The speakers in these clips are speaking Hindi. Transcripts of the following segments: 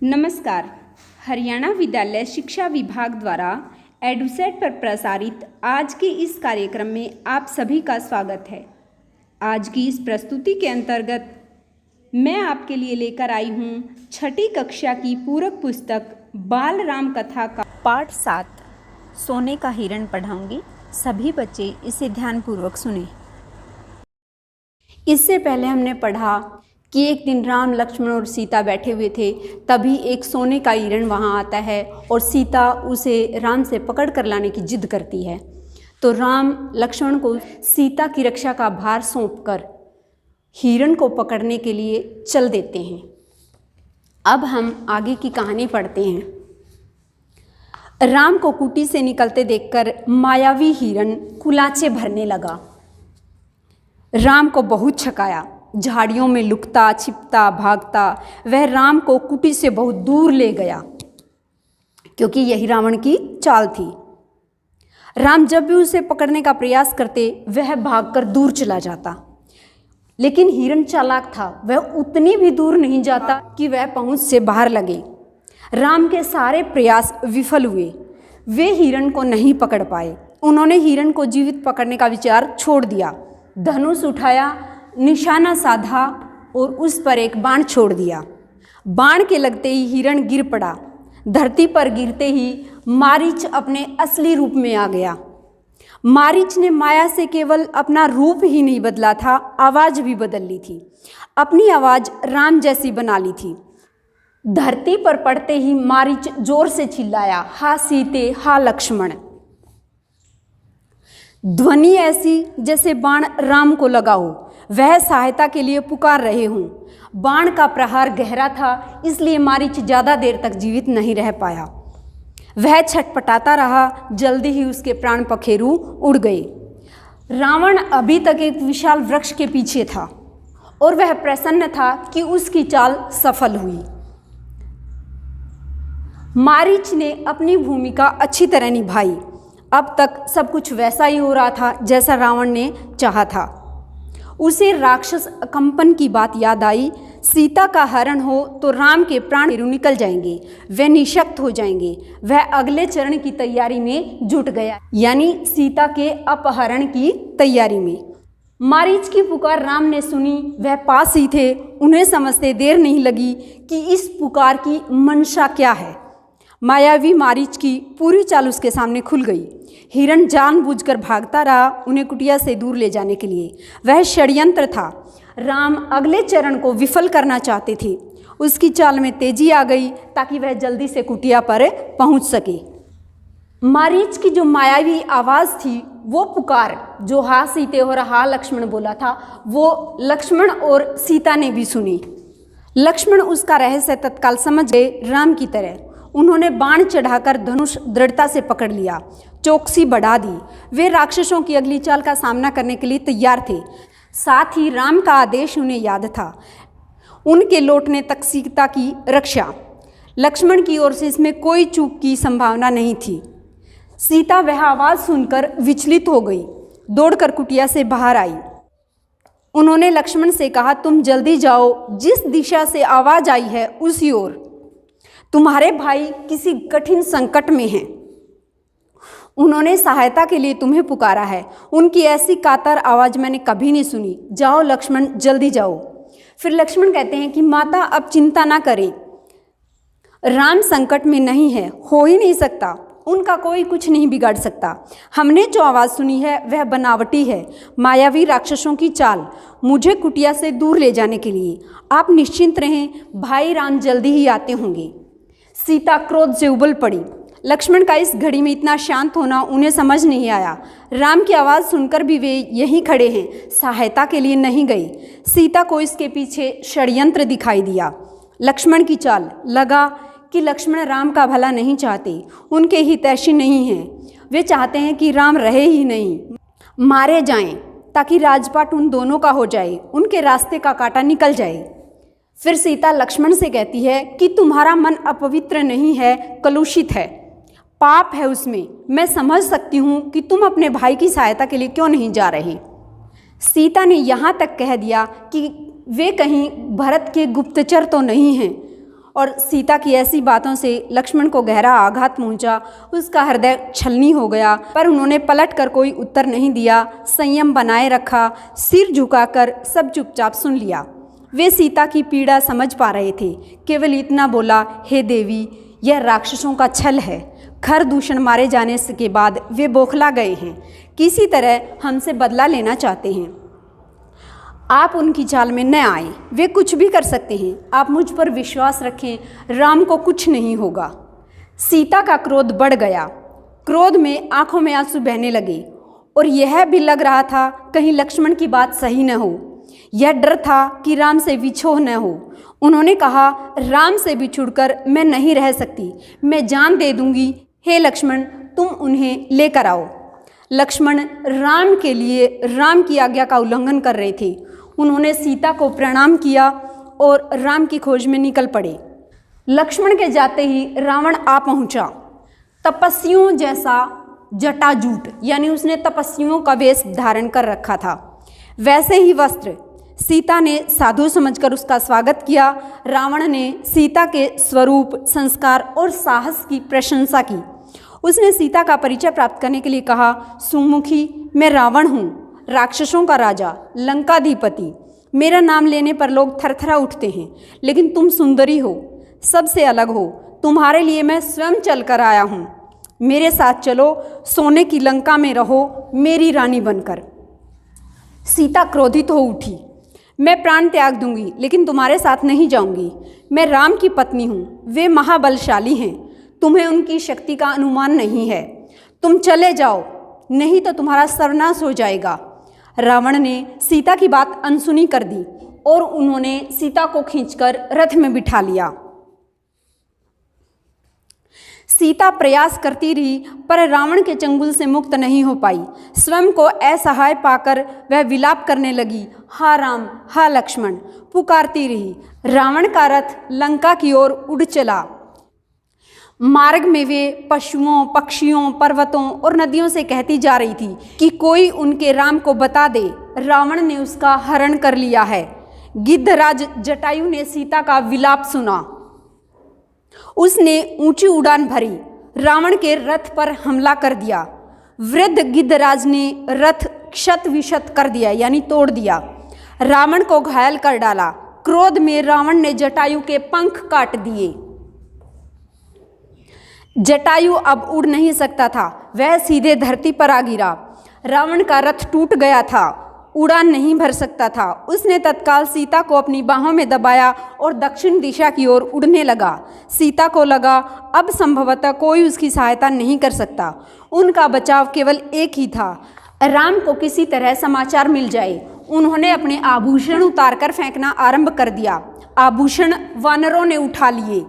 नमस्कार। हरियाणा विद्यालय शिक्षा विभाग द्वारा एडुसेट पर प्रसारित आज के इस कार्यक्रम में आप सभी का स्वागत है। आज की इस प्रस्तुति के अंतर्गत मैं आपके लिए लेकर आई हूँ छठी कक्षा की पूरक पुस्तक बाल राम कथा का पाठ 7 सोने का हिरण पढ़ाऊंगी। सभी बच्चे इसे ध्यानपूर्वक सुने। इससे पहले हमने पढ़ा कि एक दिन राम, लक्ष्मण और सीता बैठे हुए थे। तभी एक सोने का हिरण वहाँ आता है और सीता उसे राम से पकड़ कर लाने की जिद करती है। तो राम लक्ष्मण को सीता की रक्षा का भार सौंपकर हिरण को पकड़ने के लिए चल देते हैं। अब हम आगे की कहानी पढ़ते हैं। राम को कुटी से निकलते देखकर मायावी हिरण कुलाचे भरने लगा। राम को बहुत छकाया। झाड़ियों में लुकता छिपता भागता वह राम को कुटी से बहुत दूर ले गया, क्योंकि यही रावण की चाल थी। राम जब भी उसे पकड़ने का प्रयास करते वह भागकर दूर चला जाता, लेकिन हिरण चालाक था। वह उतनी भी दूर नहीं जाता कि वह पहुंच से बाहर लगे। राम के सारे प्रयास विफल हुए। वे हिरण को नहीं पकड़ पाए। उन्होंने हिरण को जीवित पकड़ने का विचार छोड़ दिया। धनुष उठाया, निशाना साधा और उस पर एक बाण छोड़ दिया। बाण के लगते ही हिरण गिर पड़ा। धरती पर गिरते ही मारीच अपने असली रूप में आ गया। मारीच ने माया से केवल अपना रूप ही नहीं बदला था, आवाज भी बदल ली थी। अपनी आवाज राम जैसी बना ली थी। धरती पर पड़ते ही मारीच जोर से चिल्लाया, हा सीते, हा लक्ष्मण। ध्वनि ऐसी जैसे बाण राम को लगा हो, वह सहायता के लिए पुकार रहे हों। बाण का प्रहार गहरा था, इसलिए मारीच ज़्यादा देर तक जीवित नहीं रह पाया। वह छटपटाता रहा। जल्दी ही उसके प्राण पखेरु उड़ गए। रावण अभी तक एक विशाल वृक्ष के पीछे था और वह प्रसन्न था कि उसकी चाल सफल हुई। मारीच ने अपनी भूमिका अच्छी तरह निभाई। अब तक सब कुछ वैसा ही हो रहा था जैसा रावण ने चाहा था। उसे राक्षस कंपन की बात याद आई। सीता का हरण हो तो राम के प्राण निकल जाएंगे, वे निशक्त हो जाएंगे। वह अगले चरण की तैयारी में जुट गया, यानी सीता के अपहरण की तैयारी में। मारीच की पुकार राम ने सुनी। वह पास ही थे। उन्हें समझते देर नहीं लगी कि इस पुकार की मंशा क्या है। मायावी मारीच की पूरी चाल उसके सामने खुल गई। हिरण जानबूझकर भागता रहा, उन्हें कुटिया से दूर ले जाने के लिए। वह षड्यंत्र था। राम अगले चरण को विफल करना चाहते थे। उसकी चाल में तेजी आ गई ताकि वह जल्दी से कुटिया पर पहुंच सके। मारीच की जो मायावी आवाज़ थी, वो पुकार जो हा सीते और हा लक्ष्मण बोला था, वो लक्ष्मण और सीता ने भी सुनी। लक्ष्मण उसका रहस्य तत्काल समझ गए। राम की तरह उन्होंने बाण चढ़ाकर धनुष दृढ़ता से पकड़ लिया, चौकसी बढ़ा दी। वे राक्षसों की अगली चाल का सामना करने के लिए तैयार थे। साथ ही राम का आदेश उन्हें याद था, उनके लौटने तक सीता की रक्षा। लक्ष्मण की ओर से इसमें कोई चूक की संभावना नहीं थी। सीता वह आवाज़ सुनकर विचलित हो गई, दौड़कर कुटिया से बाहर आई। उन्होंने लक्ष्मण से कहा, तुम जल्दी जाओ, जिस दिशा से आवाज़ आई है उसी ओर। तुम्हारे भाई किसी कठिन संकट में हैं। उन्होंने सहायता के लिए तुम्हें पुकारा है। उनकी ऐसी कातर आवाज़ मैंने कभी नहीं सुनी। जाओ लक्ष्मण, जल्दी जाओ। फिर लक्ष्मण कहते हैं कि माता, अब चिंता ना करें। राम संकट में नहीं है, हो ही नहीं सकता। उनका कोई कुछ नहीं बिगाड़ सकता। हमने जो आवाज़ सुनी है वह बनावटी है, मायावी राक्षसों की चाल, मुझे कुटिया से दूर ले जाने के लिए। आप निश्चिंत रहें, भाई राम जल्दी ही आते होंगे। सीता क्रोध से उबल पड़ी। लक्ष्मण का इस घड़ी में इतना शांत होना उन्हें समझ नहीं आया। राम की आवाज़ सुनकर भी वे यहीं खड़े हैं, सहायता के लिए नहीं गए। सीता को इसके पीछे षड्यंत्र दिखाई दिया। लक्ष्मण की चाल लगा कि लक्ष्मण राम का भला नहीं चाहते, उनके हितैषी नहीं हैं। वे चाहते हैं कि राम रहे ही नहीं, मारे जाएं, ताकि राजपाट उन दोनों का हो जाए, उनके रास्ते का कांटा निकल जाए। फिर सीता लक्ष्मण से कहती है कि तुम्हारा मन अपवित्र नहीं है, कलुषित है, पाप है उसमें। मैं समझ सकती हूँ कि तुम अपने भाई की सहायता के लिए क्यों नहीं जा रहे। सीता ने यहाँ तक कह दिया कि वे कहीं भरत के गुप्तचर तो नहीं हैं। और सीता की ऐसी बातों से लक्ष्मण को गहरा आघात पहुंचा। उसका हृदय छलनी हो गया, पर उन्होंने पलटकर कोई उत्तर नहीं दिया। संयम बनाए रखा, सिर झुकाकर सब चुपचाप सुन लिया। वे सीता की पीड़ा समझ पा रहे थे। केवल इतना बोला, हे देवी, यह राक्षसों का छल है। खर दूषण मारे जाने के बाद वे बौखला गए हैं, किसी तरह हमसे बदला लेना चाहते हैं। आप उनकी चाल में न आए, वे कुछ भी कर सकते हैं। आप मुझ पर विश्वास रखें, राम को कुछ नहीं होगा। सीता का क्रोध बढ़ गया। क्रोध में आंखों में आंसू बहने लगे और यह भी लग रहा था कहीं लक्ष्मण की बात सही न हो। यह डर था कि राम से विछोह न हो। उन्होंने कहा, राम से बिछुड़कर मैं नहीं रह सकती, मैं जान दे दूंगी। हे लक्ष्मण, तुम उन्हें लेकर आओ। लक्ष्मण राम के लिए राम की आज्ञा का उल्लंघन कर रहे थे। उन्होंने सीता को प्रणाम किया और राम की खोज में निकल पड़े। लक्ष्मण के जाते ही रावण आ पहुंचा। तपस्वियों जैसा जटाजूट, यानी उसने तपस्वियों का वेश धारण कर रखा था, वैसे ही वस्त्र। सीता ने साधु समझकर उसका स्वागत किया। रावण ने सीता के स्वरूप, संस्कार और साहस की प्रशंसा की। उसने सीता का परिचय प्राप्त करने के लिए कहा, सुमुखी, मैं रावण हूँ, राक्षसों का राजा, लंकाधिपति। मेरा नाम लेने पर लोग थरथरा उठते हैं, लेकिन तुम सुंदरी हो, सबसे अलग हो। तुम्हारे लिए मैं स्वयं चल कर आया हूँ। मेरे साथ चलो, सोने की लंका में रहो, मेरी रानी बनकर। सीता क्रोधित हो उठी। मैं प्राण त्याग दूंगी, लेकिन तुम्हारे साथ नहीं जाऊंगी। मैं राम की पत्नी हूँ, वे महाबलशाली हैं, तुम्हें उनकी शक्ति का अनुमान नहीं है। तुम चले जाओ, नहीं तो तुम्हारा सर्वनाश हो जाएगा। रावण ने सीता की बात अनसुनी कर दी और उन्होंने सीता को खींचकर रथ में बिठा लिया। सीता प्रयास करती रही, पर रावण के चंगुल से मुक्त नहीं हो पाई। स्वयं को असहाय पाकर वह विलाप करने लगी, हा राम, हा लक्ष्मण, पुकारती रही। रावण का रथ लंका की ओर उड़ चला। मार्ग में वे पशुओं, पक्षियों, पर्वतों और नदियों से कहती जा रही थी कि कोई उनके राम को बता दे, रावण ने उसका हरण कर लिया है। गिद्धराज जटायु ने सीता का विलाप सुना। उसने ऊंची उड़ान भरी, रावण के रथ पर हमला कर दिया। वृद्ध गिद्धराज ने रथ क्षत विक्षत कर दिया, यानी तोड़ दिया। रावण को घायल कर डाला। क्रोध में रावण ने जटायु के पंख काट दिए। जटायु अब उड़ नहीं सकता था, वह सीधे धरती पर आ गिरा। रावण का रथ टूट गया था, उड़ान नहीं भर सकता था। उसने तत्काल सीता को अपनी बाहों में दबाया और दक्षिण दिशा की ओर उड़ने लगा। सीता को लगा अब संभवतः कोई उसकी सहायता नहीं कर सकता। उनका बचाव केवल एक ही था, राम को किसी तरह समाचार मिल जाए। उन्होंने अपने आभूषण उतारकर फेंकना आरंभ कर दिया। आभूषण वानरों ने उठा लिए।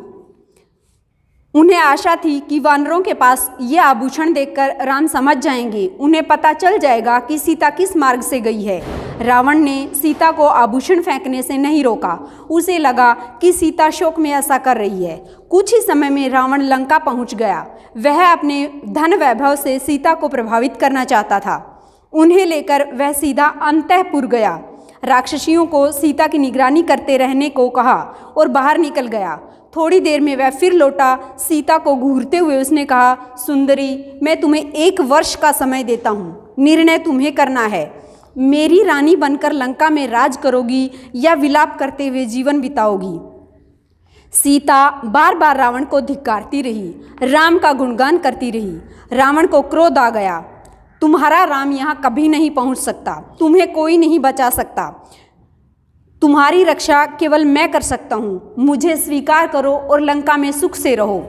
उन्हें आशा थी कि वानरों के पास ये आभूषण देखकर राम समझ जाएंगे, उन्हें पता चल जाएगा कि सीता किस मार्ग से गई है। रावण ने सीता को आभूषण फेंकने से नहीं रोका। उसे लगा कि सीता शोक में ऐसा कर रही है। कुछ ही समय में रावण लंका पहुंच गया। वह अपने धन वैभव से सीता को प्रभावित करना चाहता था। उन्हें लेकर वह सीधा अंतःपुर गया। राक्षसियों को सीता की निगरानी करते रहने को कहा और बाहर निकल गया। थोड़ी देर में वह फिर लौटा। सीता को घूरते हुए उसने कहा, सुंदरी, मैं तुम्हें 1 वर्ष का समय देता हूँ, निर्णय तुम्हें करना है। मेरी रानी बनकर लंका में राज करोगी या विलाप करते हुए जीवन बिताओगी। सीता बार बार रावण को धिक्कारती रही, राम का गुणगान करती रही। रावण को क्रोध आ गया। तुम्हारा राम यहाँ कभी नहीं पहुँच सकता, तुम्हें कोई नहीं बचा सकता। तुम्हारी रक्षा केवल मैं कर सकता हूँ, मुझे स्वीकार करो और लंका में सुख से रहो।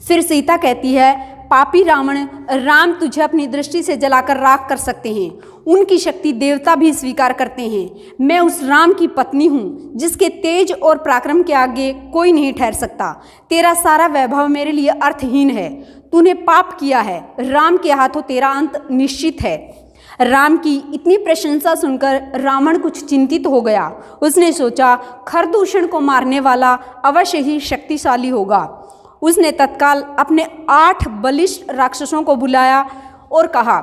फिर सीता कहती है, पापी रावण, राम तुझे अपनी दृष्टि से जलाकर राख कर सकते हैं, उनकी शक्ति देवता भी स्वीकार करते हैं। मैं उस राम की पत्नी हूँ जिसके तेज और पराक्रम के आगे कोई नहीं ठहर सकता। तेरा सारा वैभव मेरे लिए अर्थहीन है। तूने पाप किया है, राम के हाथों तेरा अंत निश्चित है। राम की इतनी प्रशंसा सुनकर रावण कुछ चिंतित हो गया। उसने सोचा, खरदूषण को मारने वाला अवश्य ही शक्तिशाली होगा। उसने तत्काल अपने 8 बलिष्ठ राक्षसों को बुलाया और कहा,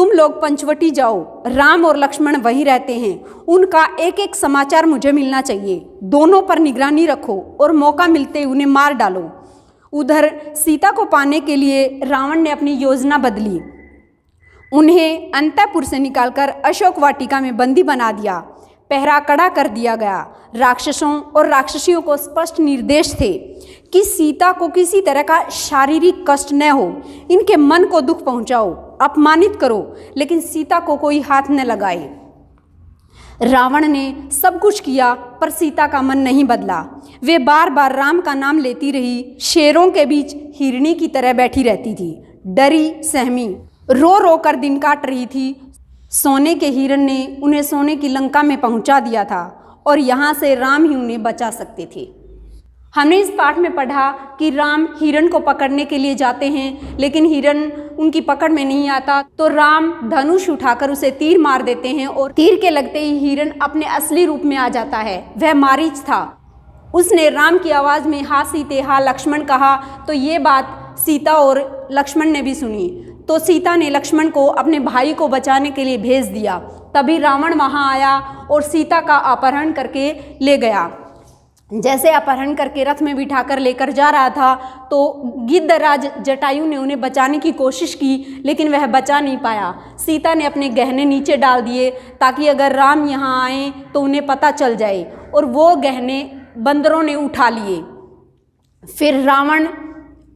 तुम लोग पंचवटी जाओ, राम और लक्ष्मण वहीं रहते हैं, उनका एक एक समाचार मुझे मिलना चाहिए। दोनों पर निगरानी रखो और मौका मिलते उन्हें मार डालो। उधर सीता को पाने के लिए रावण ने अपनी योजना बदली। उन्हें अंतःपुर से निकालकर अशोक वाटिका में बंदी बना दिया। पहरा कड़ा कर दिया गया। राक्षसों और राक्षसियों को स्पष्ट निर्देश थे कि सीता को किसी तरह का शारीरिक कष्ट न हो। इनके मन को दुख पहुंचाओ, अपमानित करो, लेकिन सीता को कोई हाथ न लगाए। रावण ने सब कुछ किया, पर सीता का मन नहीं बदला। वे बार बार राम का नाम लेती रही। शेरों के बीच हिरणी की तरह बैठी रहती थी, डरी सहमी, रो रो कर दिन काट रही थी। सोने के हिरण ने उन्हें सोने की लंका में पहुंचा दिया था और यहाँ से राम ही उन्हें बचा सकते थे। हमने इस पाठ में पढ़ा कि राम हिरण को पकड़ने के लिए जाते हैं, लेकिन हिरण उनकी पकड़ में नहीं आता, तो राम धनुष उठाकर उसे तीर मार देते हैं और तीर के लगते ही हिरण अपने असली रूप में आ जाता है। वह मारीच था। उसने राम की आवाज़ में हा सीते हा लक्ष्मण कहा, तो ये बात सीता और लक्ष्मण ने भी सुनी। तो सीता ने लक्ष्मण को अपने भाई को बचाने के लिए भेज दिया। तभी रावण वहाँ आया और सीता का अपहरण करके ले गया। जैसे अपहरण करके रथ में बिठाकर लेकर जा रहा था, तो गिद्धराज जटायु ने उन्हें बचाने की कोशिश की, लेकिन वह बचा नहीं पाया। सीता ने अपने गहने नीचे डाल दिए ताकि अगर राम यहाँ आए तो उन्हें पता चल जाए, और वो गहने बंदरों ने उठा लिए। फिर रावण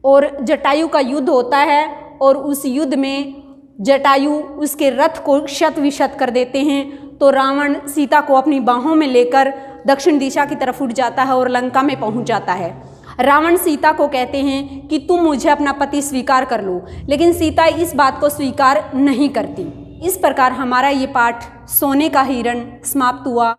और जटायु का युद्ध होता है और उस युद्ध में जटायु उसके रथ को शत विशत कर देते हैं। तो रावण सीता को अपनी बाहों में लेकर दक्षिण दिशा की तरफ उठ जाता है और लंका में पहुंच जाता है। रावण सीता को कहते हैं कि तुम मुझे अपना पति स्वीकार कर लो, लेकिन सीता इस बात को स्वीकार नहीं करती। इस प्रकार हमारा ये पाठ सोने का हिरण समाप्त हुआ।